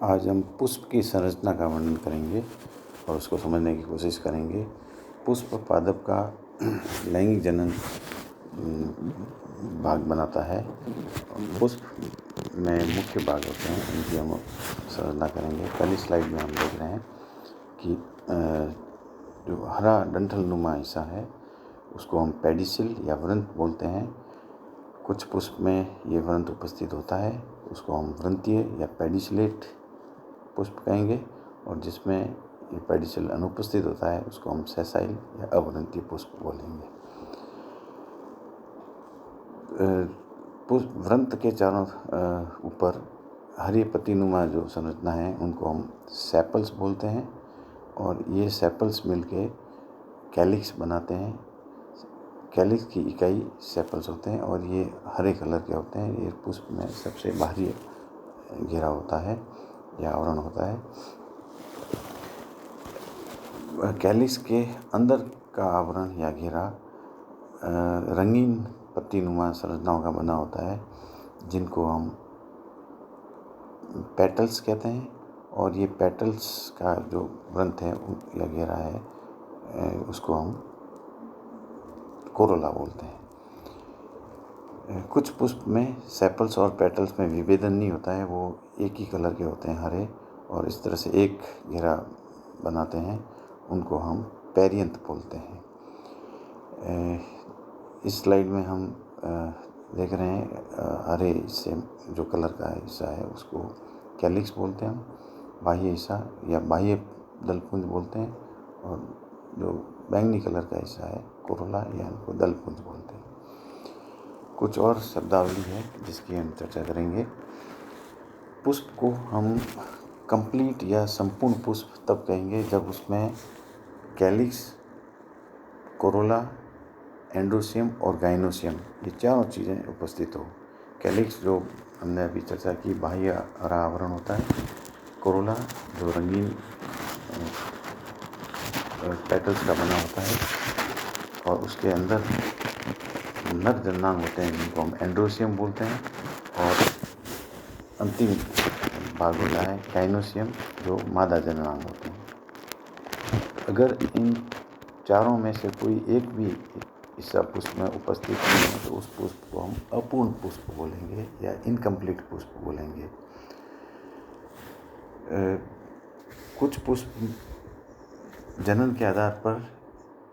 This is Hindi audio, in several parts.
आज हम पुष्प की संरचना का वर्णन करेंगे और उसको समझने की कोशिश करेंगे। पुष्प पादप का लैंगिक जनन भाग बनाता है। पुष्प में मुख्य भाग होते हैं, इनकी हम संरचना करेंगे। पहली स्लाइड में हम देख रहे हैं कि जो हरा डंठल नुमा हिस्सा है उसको हम पेडिसिल या वृंत बोलते हैं। कुछ पुष्प में ये वृंत उपस्थित होता है, उसको हम वृंतीय या पेडिसिलेट पुष्प कहेंगे, और जिसमें ये पेडिसिल अनुपस्थित होता है उसको हम सेसाइल या अवृंतीय पुष्प बोलेंगे। पुष्प वृंत के चारों ऊपर हरी पत्तीनुमा जो संरचना है उनको हम सेपल्स बोलते हैं, और ये सेपल्स मिलके कैलिक्स बनाते हैं। कैलिक्स की इकाई सेपल्स होते हैं और ये हरे कलर के होते हैं। ये पुष्प में सबसे बाहरी घेरा होता है या आवरण होता है। कैलिक्स के अंदर का आवरण या घेरा रंगीन पत्तीनुमा संरचनाओं का बना होता है, जिनको हम पेटल्स कहते हैं, और ये पेटल्स का जो वृंत है या घेरा है उसको हम कोरोला बोलते हैं। कुछ पुष्प में सेपल्स और पेटल्स में विभेदन नहीं होता है, वो एक ही कलर के होते हैं, हरे, और इस तरह से एक घेरा बनाते हैं, उनको हम पेरियंथ बोलते हैं। इस स्लाइड में हम देख रहे हैं हरे से जो कलर का हिस्सा है उसको कैलिक्स बोलते हैं हम, बाह्य हिस्सा या बाह्य दलपुंज बोलते हैं, और जो बैंगनी कलर का हिस्सा है कोरोला या इनको दलपुंज बोलते हैं। कुछ और शब्दावली है जिसकी हम चर्चा करेंगे। पुष्प को हम कंप्लीट या संपूर्ण पुष्प तब कहेंगे जब उसमें कैलिक्स, कोरोला, एंड्रोसियम और गाइनोसियम ये चारों चीज़ें उपस्थित हो। कैलिक्स जो हमने अभी चर्चा की, बाह्य हरा आवरण होता है। कोरोला जो रंगीन पेटल्स का बना होता है, और उसके अंदर नर जननांग होते हैं जिनको हम एंड्रोसियम बोलते हैं, और अंतिम भाग होता है गाइनोसियम जो मादा जननांग होते हैं। अगर इन चारों में से कोई एक भी हिस्सा पुष्प में उपस्थित नहीं है तो उस पुष्प को हम अपूर्ण पुष्प बोलेंगे या इनकम्प्लीट पुष्प बोलेंगे। कुछ पुष्प जनन के आधार पर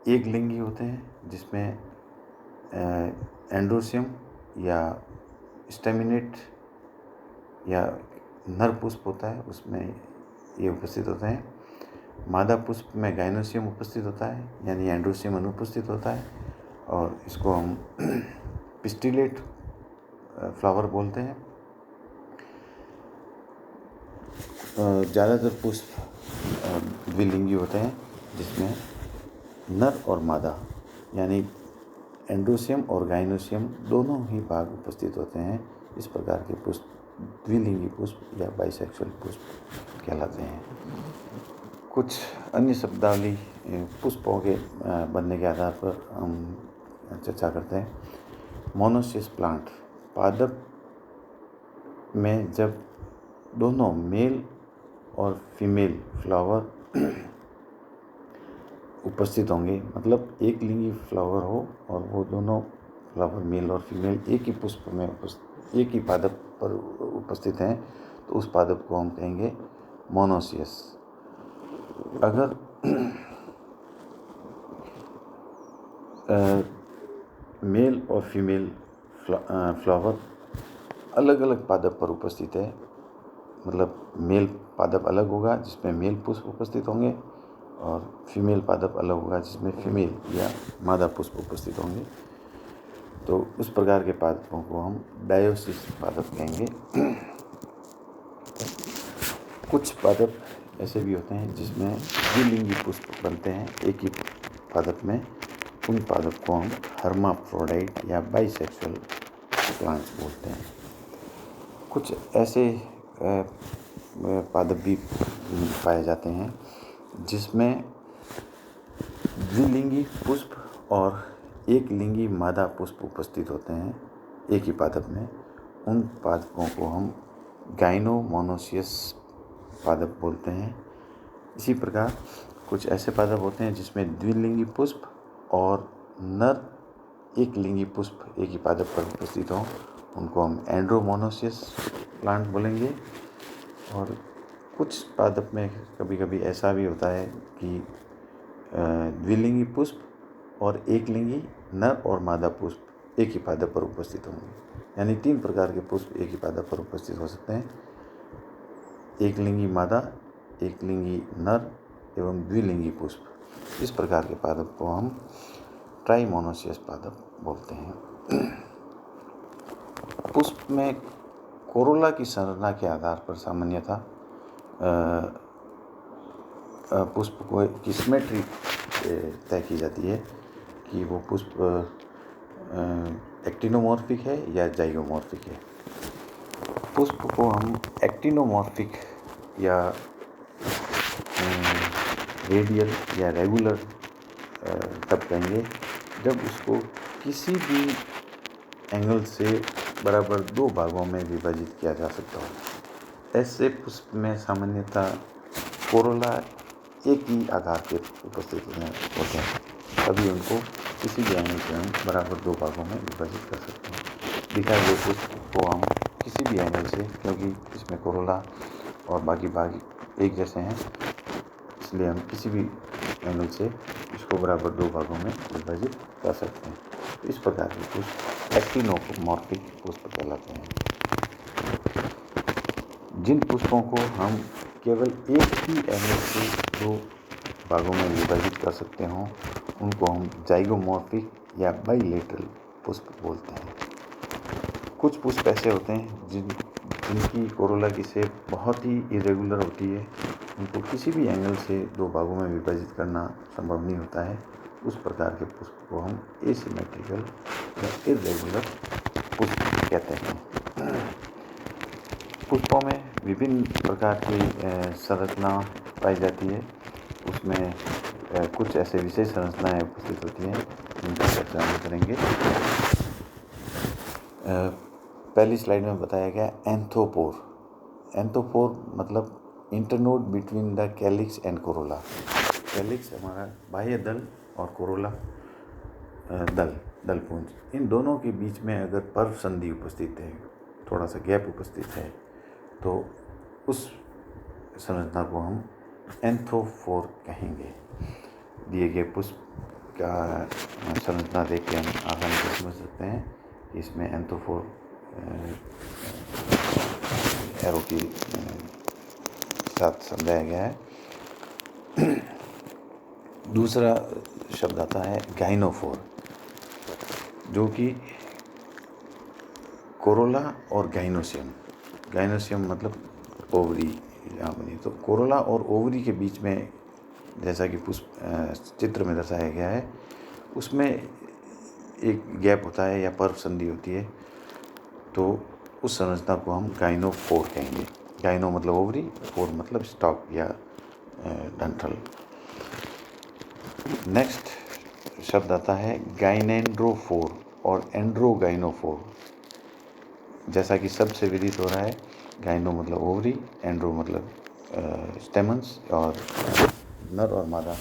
एक लिंगी होते हैं, जिसमें एंड्रोसियम या स्टेमिनेट या नर पुष्प होता है, उसमें ये उपस्थित होते हैं। मादा पुष्प में गाइनोसियम उपस्थित होता है, यानी एंड्रोसियम अनुपस्थित होता है, और इसको हम पिस्टिलेट फ्लावर बोलते हैं। ज़्यादातर पुष्प द्विलिंगी होते हैं, जिसमें नर और मादा यानी एंड्रोसियम और गाइनोसियम दोनों ही भाग उपस्थित होते हैं। इस प्रकार के पुष्प द्विलिंगी पुष्प या बाइसेक्सुअल पुष्प कहलाते हैं। कुछ अन्य शब्दावली पुष्पों के बनने के आधार पर हम चर्चा करते हैं। मोनोसियस प्लांट, पादप में जब दोनों मेल और फीमेल फ्लावर उपस्थित होंगे, मतलब एक लिंगी फ्लावर हो और वो दोनों फ्लावर मेल और फीमेल एक ही पुष्प में एक ही पादप पर उपस्थित हैं, तो उस पादप को हम कहेंगे मोनोसियस। अगर मेल और फीमेल फ्लावर अलग अलग पादप पर उपस्थित है, मतलब मेल पादप अलग होगा जिसमें मेल पुष्प उपस्थित होंगे, और फीमेल पादप अलग होगा जिसमें फीमेल या मादा पुष्प उपस्थित होंगे, तो उस प्रकार के पादपों को हम डायोसिस पादप कहेंगे। कुछ पादप ऐसे भी होते हैं जिसमें द्विलिंगी पुष्प बनते हैं एक ही पादप में, उन पादप को हम हर्माफ्रोडाइट या बाइसेक्सुअल प्लांट्स बोलते हैं। कुछ ऐसे पादप भी पाए जाते हैं जिसमें द्विलिंगी पुष्प और एक लिंगी मादा पुष्प उपस्थित होते हैं एक ही पादप में। उन पादपों को हम गाइनोमोनोसियस पादप बोलते हैं। इसी प्रकार कुछ ऐसे पादप होते हैं जिसमें द्विलिंगी पुष्प और नर एक लिंगी पुष्प एक ही पादप पर उपस्थित हों, उनको हम एंड्रोमोनासियस प्लांट बोलेंगे। और कुछ पादप में कभी कभी ऐसा भी होता है कि द्विलिंगी पुष्प और एक लिंगी नर और मादा पुष्प एक ही पादप पर उपस्थित होंगे, यानी 3 प्रकार के पुष्प एक ही पादप पर उपस्थित हो सकते हैं। एक लिंगी मादा, एक लिंगी नर एवं द्विलिंगी पुष्प। इस प्रकार के पादप को हम ट्राइमोनासियस पादप बोलते हैं। पुष्प में कोरोला की संरचना के आधार पर सामान्यतः पुष्प को की सिमेट्री तय की जाती है कि वो पुष्प एक्टिनोमॉर्फिक है या जाइगोमॉर्फिक है। पुष्प को हम एक्टिनोमॉर्फिक या रेडियल या रेगुलर तब कहेंगे जब उसको किसी भी एंगल से बराबर 2 भागों में विभाजित किया जा सकता हो। ऐसे पुष्प में सामान्यतः कोरोला एक ही आकार के उपस्थित होते हैं, तभी उनको किसी भी एंगल से हम बराबर 2 भागों में विभाजित कर सकते हैं। दिखाए गए पुष्प को हम किसी भी एंगल से, क्योंकि इसमें कोरोला और बाकी भाग एक जैसे हैं, इसलिए हम किसी भी एंगल से इसको बराबर 2 भागों में विभाजित कर सकते हैं। तो इस प्रकार के पुष्प एक्टिनोमॉर्फिक पुष्प कहलाते हैं। जिन पुष्पों को हम केवल एक ही एंगल से 2 भागों में विभाजित कर सकते हों, उनको हम जाइगोमॉर्फिक या बाइलेटरल पुष्प बोलते हैं। कुछ पुष्प ऐसे होते हैं जिनकी कोरोला की शेप बहुत ही इरेगुलर होती है, उनको किसी भी एंगल से 2 भागों में विभाजित करना संभव नहीं होता है। उस प्रकार के पुष्प को हम एसिमेट्रिकल या इरेगुलर पुष्प कहते हैं। पुष्पों में विभिन्न प्रकार की संरचना पाई जाती है। उसमें कुछ ऐसे विशेष संरचनाएं उपस्थित होती हैं जिनकी चर्चा हम करेंगे। पहली स्लाइड में बताया गया एंथोपोर। एंथोपोर मतलब internode between the calyx and Corolla. Calyx हमारा बाह्य दल और कोरोला दलपुंज, इन दोनों के बीच में अगर पर्व संधि उपस्थित है, थोड़ा सा गैप उपस्थित है, तो उस संरचना को हम एंथोफोर कहेंगे। दिए गए पुष्प का संरचना देख के हम आसानी से समझ सकते हैं कि इसमें एंथोफोर एरो की साथ समझाया गया है। दूसरा शब्द आता है गाइनोफोर, जो कि कोरोला और गाइनोसियम मतलब ओवरी यहाँ बनी। तो कोरोला और ओवरी के बीच में, जैसा कि पुष्प चित्र में दर्शाया गया है, उसमें एक गैप होता है या पर्व संधि होती है, तो उस संरचना को हम गाइनोफोर कहेंगे। गाइनो मतलब ओवरी, फोर मतलब स्टॉक या डंठल। नेक्स्ट शब्द आता है गाइनेंड्रोफोर और एंड्रोगाइनोफोर। जैसा कि सबसे विदित हो रहा है, गाइनो मतलब ओवरी, एंड्रो मतलब स्टेमन्स, और नर और मादा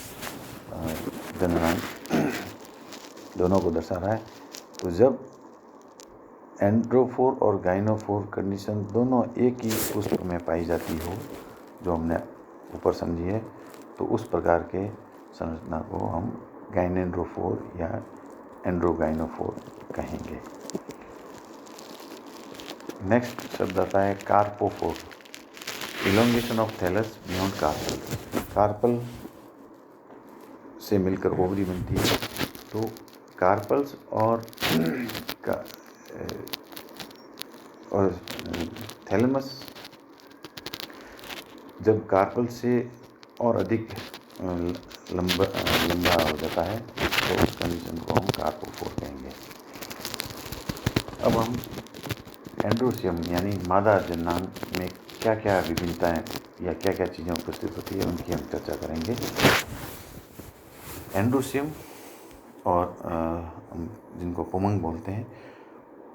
जननांग दोनों को दर्शा रहा है। तो जब एंड्रोफोर और गाइनोफोर कंडीशन दोनों एक ही पुष्प में पाई जाती हो, जो हमने ऊपर समझी है, तो उस प्रकार के संरचना को हम गाइनेंड्रोफोर या एंड्रोगाइनोफोर कहेंगे। नेक्स्ट शब्द आता है carpophore. Elongation of thallus beyond carpel. Carpel से मिलकर ओवरी बनती है, तो कार्पल्स और थैलेमस जब कार्पल से और अधिक लंबा हो जाता है, तो उस कंडीशन को हम कार्पोफोर कहेंगे। अब हम एंड्रोसियम यानी मादा जननांग में क्या क्या विभिन्नताएं या क्या क्या चीज़ें उपस्थित होती है, उनकी हम चर्चा करेंगे। एंड्रोसियम और जिनको पुमंग बोलते हैं,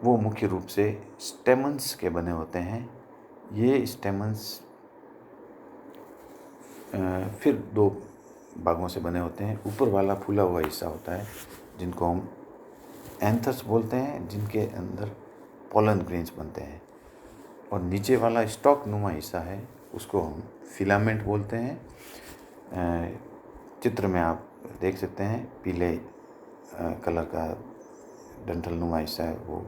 वो मुख्य रूप से स्टेमन्स के बने होते हैं। ये स्टेमन्स फिर दो भागों से बने होते हैं। ऊपर वाला फूला हुआ हिस्सा होता है जिनको हम एंथर्स बोलते हैं, जिनके अंदर पोलन ग्रेन्स बनते हैं, और नीचे वाला स्टॉक नुमा हिस्सा है उसको हम फिलामेंट बोलते हैं। चित्र में आप देख सकते हैं पीले कलर का डंठल नुमा हिस्सा है वो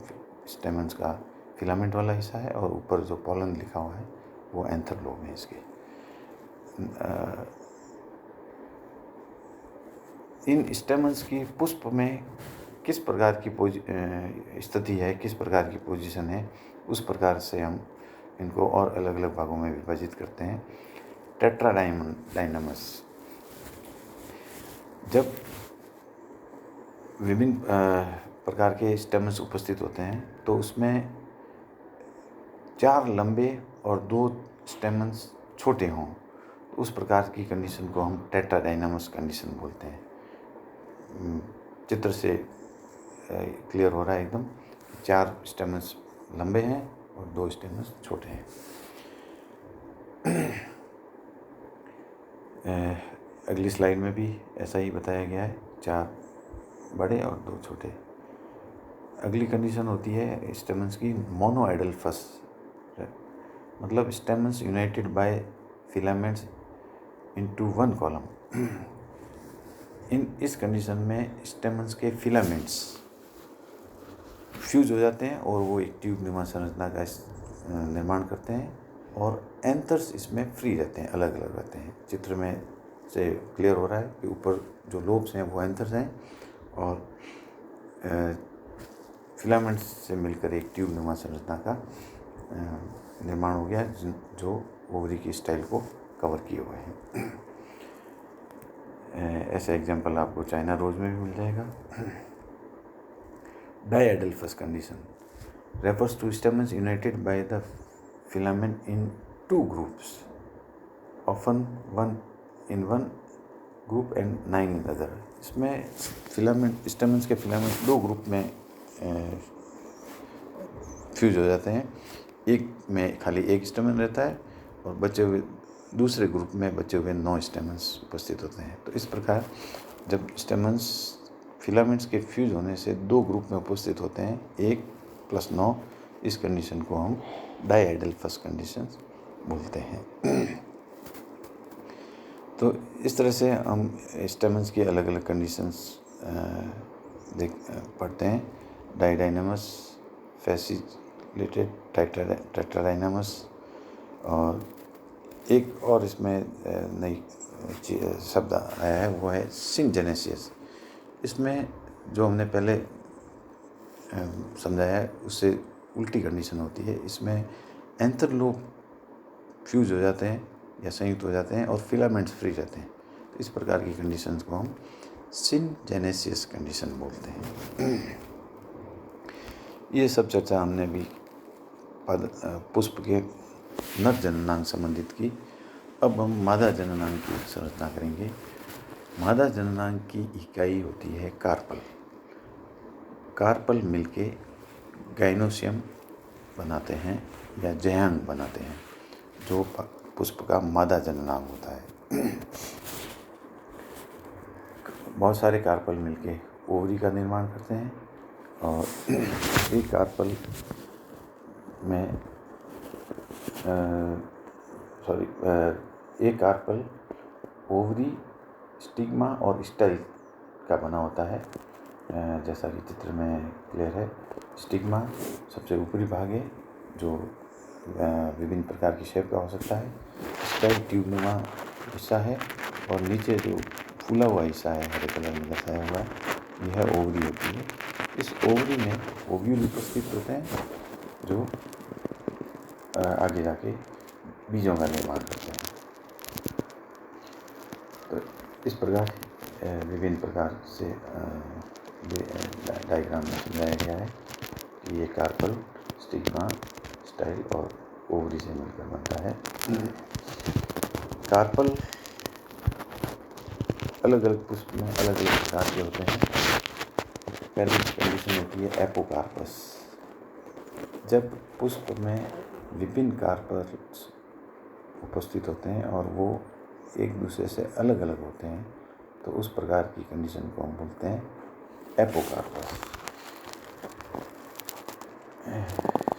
स्टेमन्स का फिलामेंट वाला हिस्सा है, और ऊपर जो पोलन लिखा हुआ है वो एंथर लोब है इसके। इन स्टेमन्स की पुष्प में किस प्रकार की स्थिति है, किस प्रकार की पोजीशन है, उस प्रकार से हम इनको और अलग अलग भागों में विभाजित करते हैं। टेट्राडाइनमस, जब विभिन्न प्रकार के स्टेमन्स उपस्थित होते हैं तो उसमें 4 लंबे और 2 स्टेमन्स छोटे हों, तो उस प्रकार की कंडीशन को हम टेट्राडाइनमस कंडीशन बोलते हैं। चित्र से क्लियर हो रहा है एकदम। 4 स्टेमन्स लंबे हैं और 2 स्टेमन्स छोटे हैं। अगली स्लाइड में भी ऐसा ही बताया गया है, 4 बड़े और 2 छोटे। अगली कंडीशन होती है स्टेमन्स की मोनोएडल्फस, मतलब stamens united by filaments into one column. इस कंडीशन में स्टेमन्स के फिलामेंट्स फ्यूज हो जाते हैं और वो एक ट्यूब नुमा संरचना का निर्माण करते हैं, और एंथर्स इसमें फ्री रहते हैं, अलग अलग रहते हैं। चित्र में से क्लियर हो रहा है कि ऊपर जो लोब्स हैं वो एंथर्स हैं, और फिलामेंट्स से मिलकर एक ट्यूब नुमा संरचना का निर्माण हो गया जो ओवरी की स्टाइल को कवर किए हुए हैं। ऐसा एग्जाम्पल आपको चाइना रोज में भी मिल जाएगा। डायएडल्फस condition refers to stamens united by the filament in 2 groups, often one in one group and 9 in other। इसमें फिलामेंट स्टेमन्स के फिलामेंट 2 ग्रुप में फ्यूज हो जाते हैं। एक में खाली एक स्टेमन रहता है और बचे हुए दूसरे ग्रुप में बचे हुए 9 स्टेमन्स उपस्थित होते हैं। तो इस प्रकार जब स्टेमन्स फिलामेंट्स के फ्यूज होने से 2 ग्रुप में उपस्थित होते हैं, 1 + 9, इस कंडीशन को हम डायएडल्फस कंडीशन बोलते हैं। तो इस तरह से हम स्टेमन्स की अलग अलग कंडीशंस पढ़ते हैं। डायडाइनमस, फैसिलेटेड, टेट्राडाइनमस, और एक और इसमें नई शब्द आया है वो है सिनजेनेसिस। इसमें जो हमने पहले समझाया है उससे उल्टी कंडीशन होती है। इसमें एंथर लोब फ्यूज हो जाते हैं या संयुक्त हो जाते हैं और फिलामेंट्स फ्री रहते हैं। तो इस प्रकार की कंडीशंस को हम सिनजेनेसिस कंडीशन बोलते हैं। ये सब चर्चा हमने भी पुष्प के नर जननांग संबंधित की। अब हम मादा जननांग की संरचना करेंगे। मादा जननांग की इकाई होती है कार्पल। कार्पल मिलके गाइनोसियम बनाते हैं या जयांग बनाते हैं, जो पुष्प का मादा जननांग होता है। बहुत सारे कार्पल मिलके ओवरी का निर्माण करते हैं, और एक कार्पल में एक कार्पल ओवरी, स्टिग्मा और स्टाइल का बना होता है। जैसा कि चित्र में क्लियर है, स्टिग्मा सबसे ऊपरी भाग है जो विभिन्न प्रकार की शेप का हो सकता है। स्टाइल ट्यूबनुमा हिस्सा है, और नीचे जो फूला हुआ हिस्सा है हरे कलर में दर्शाया हुआ है, यह ओवरी होती है। इस ओवरी में ओव्यूल उपस्थित होते हैं जो आगे जाके बीजों का निर्माण करते हैं। तो इस प्रकार विभिन्न प्रकार से डायग्राम में समझाया गया है कि ये कार्पल, स्टिग्मा, स्टाइल और ओवरी से मिलकर बनता है। कार्पल अलग अलग पुष्प में अलग अलग प्रकार के होते हैं। पहली कंडीशन होती है एपोकार्पस। जब पुष्प में विभिन्न कार्पल्स उपस्थित होते हैं और वो एक दूसरे से अलग अलग होते हैं, तो उस प्रकार की कंडीशन को हम बोलते हैं एपोकार्पस।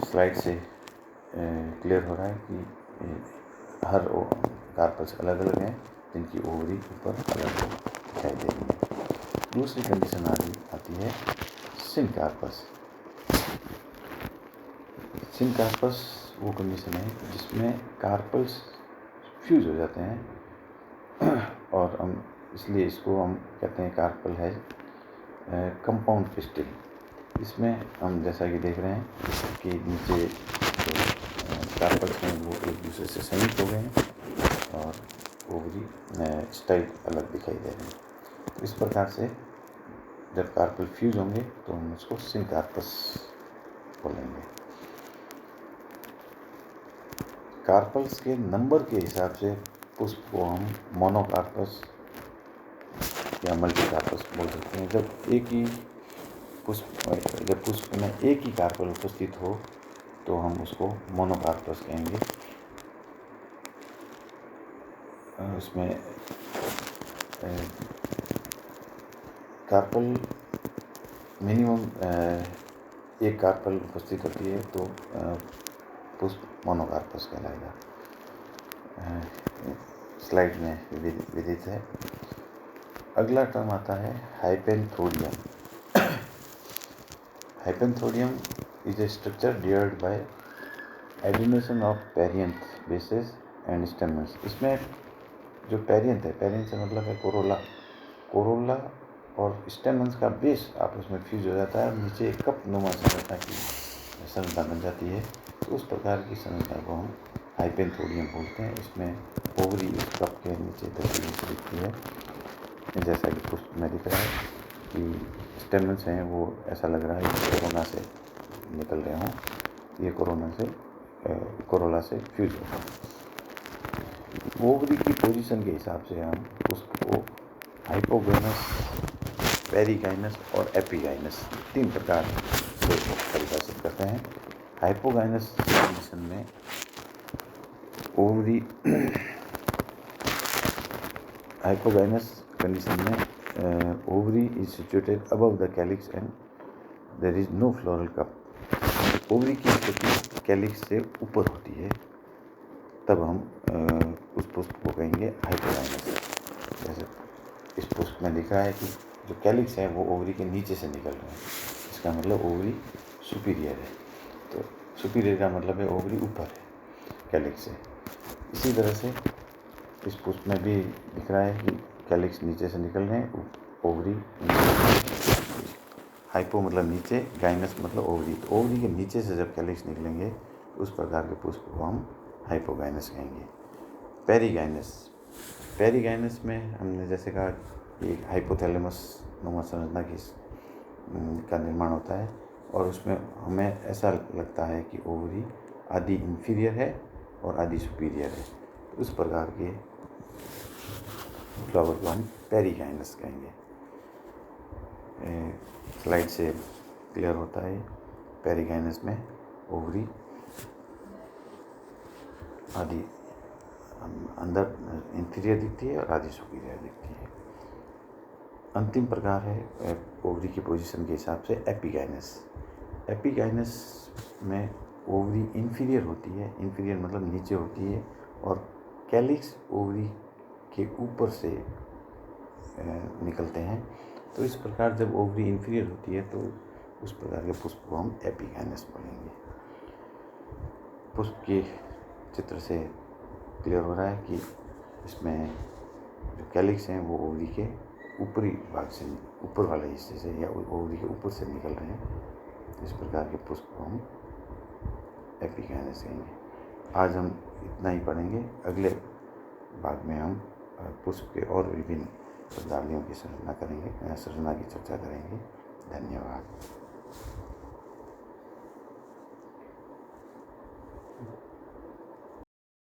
स्लाइड से क्लियर हो रहा है कि हर कार्पस अलग अलग हैं, जिनकी ओवरी ऊपर अलग अलग दिखाई दे रही है। दूसरी कंडीशन आती है सिनकार्पस। सिनकार्पस वो कंडीशन है जिसमें कार्पल्स फ्यूज हो जाते हैं और हम इसलिए इसको हम कहते हैं कार्पल है कंपाउंड फिस्टिल। इसमें हम जैसा कि देख रहे हैं कि नीचे जो कार्पल्स हैं वो एक दूसरे से संयुक्त हो गए हैं और ओवरी स्टाइल अलग दिखाई दे रहे हैं। तो इस प्रकार से जब कार्पल फ्यूज होंगे तो हम उसको सिनकार्पस बोलेंगे। कार्पल्स के नंबर के हिसाब से पुष्प को हम मोनोकार्पस या मल्टीकार्पस बोल सकते हैं। जब पुष्प में एक ही कार्पल उपस्थित हो तो हम उसको मोनोकार्पस कहेंगे। उसमें कार्पल मिनिमम एक कार्पल उपस्थित होती है तो पुष्प मोनोकार्पस कहलाएगा। स्लाइड में विदित है। अगला टर्म आता है hypanthodium. Hypanthodium is a structure derived by addition of perianth bases and stamens। इसमें जो पेरियंथ है, पेरियंथ से मतलब है कोरोला और स्टेमन्स का बेस आपस में फ्यूज हो जाता है और नीचे एक कप नुमा संरचना की संरचना बन जाती है। तो उस प्रकार की संरचना को हम हाइपेंथोडियम बोलते हैं। इसमें ओवरी इस कप के नीचे तस्वीर दिखती है, जैसा कि पुष्प में दिख रहा है कि स्टेमन्स हैं वो ऐसा लग रहा है कि कोरोना से निकल रहे हों। ये कोरोला से फ्यूज होता है। ओवरी की पोजीशन के हिसाब से हम उसको हाइपोगाइनस, पेरिगाइनस और एपिगाइनस 3 प्रकार से परिभाषित करते हैं। हाइपोगाइनस कंडीशन में ovary ovary is situated above the calyx and there is no floral cup। Ovary की स्थिति कैलिक्स से ऊपर होती है, तब हम उस पुष्प को कहेंगे हाइपोगाइनस। जैसे इस पुष्प में दिख रहा है कि जो कैलिक्स है वो ओवरी के नीचे से निकल रहे हैं, इसका मतलब ओवरी सुपीरियर है। तो सुपीरियर का मतलब है ओवरी ऊपर है कैलिक्स से। इसी तरह से इस पुष्प में भी दिख रहा है कि कैलिक्स नीचे से निकल रहे हैं, ओवरी हाइपो मतलब नीचे, गाइनस मतलब ओवरी। तो ओवरी के नीचे से जब कैलिक्स निकलेंगे तो उस प्रकार के पुष्प को हम हाइपोगाइनस कहेंगे। पेरिगाइनस में हमने जैसे कहा कि हाइपोथैलेमस नुमा संरचना का निर्माण होता है और उसमें हमें ऐसा लगता है कि ओवरी आधी इंफीरियर है और आधी सुपीरियर है। तो उस प्रकार के फ्लावर को हम पेरिगाइनस कहेंगे। स्लाइड से क्लियर होता है, पेरिगाइनस में ओवरी आधी अंदर इंफीरियर दिखती है और आधी सुपीरियर दिखती है। अंतिम प्रकार है ओवरी की पोजीशन के हिसाब से एपिगाइनस। एपिगाइनस में ओवरी इंफीरियर होती है, इंफीरियर मतलब नीचे होती है और कैलिक्स ओवरी के ऊपर से निकलते हैं। तो इस प्रकार जब ओवरी इंफीरियर होती है तो उस प्रकार के पुष्प को हम एपिगाइनस बोलेंगे। पुष्प के चित्र से क्लियर हो रहा है कि इसमें जो कैलिक्स हैं वो ओवरी के ऊपरी भाग से, ऊपर वाले हिस्से से या ओवरी के ऊपर से निकल रहे हैं। इस प्रकार के पुष्प को हम एपिगाइनस कहेंगे। आज हम इतना ही पढ़ेंगे। अगले भाग में हम पुष्प के और विभिन्न प्रजातियों की संरचना की चर्चा करेंगे। धन्यवाद।